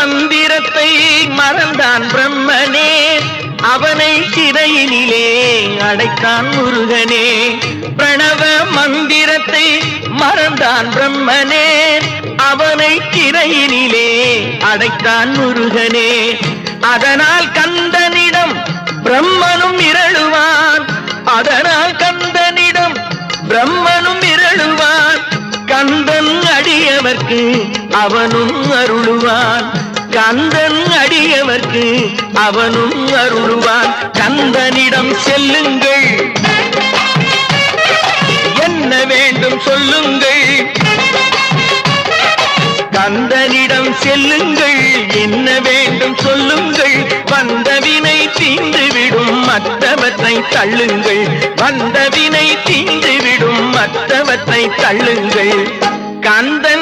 மந்திரத்தை மறந்தான் பிரம்மனே, அவனை சிறையினிலே அடைத்தான் முருகனே. பிரணவ மந்திரத்தை மறந்தான் பிரம்மனே, அவனை சிறையினிலே அடைத்தான் முருகனே. அதனால் கந்தனிடம் பிரம்மனும் மிரளுவான், அதனால் கந்தனிடம் பிரம்மனும் மிரளுவான். கந்தன் அடியவர்க்கு அவனும் அருளுவான், கந்தன் அடியவர்க்கு அவனும் அருளுவான். கந்தனிடம் செல்லுங்கள், என்ன வேண்டும் சொல்லுங்கள். கந்தனிடம் செல்லுங்கள், என்ன வேண்டும் சொல்லுங்கள். வந்தவினை தீந்துவிடும் மற்றவற்றை தள்ளுங்கள், வந்தவினை தீந்துவிடும் மற்றவற்றை தள்ளுங்கள். கந்தன்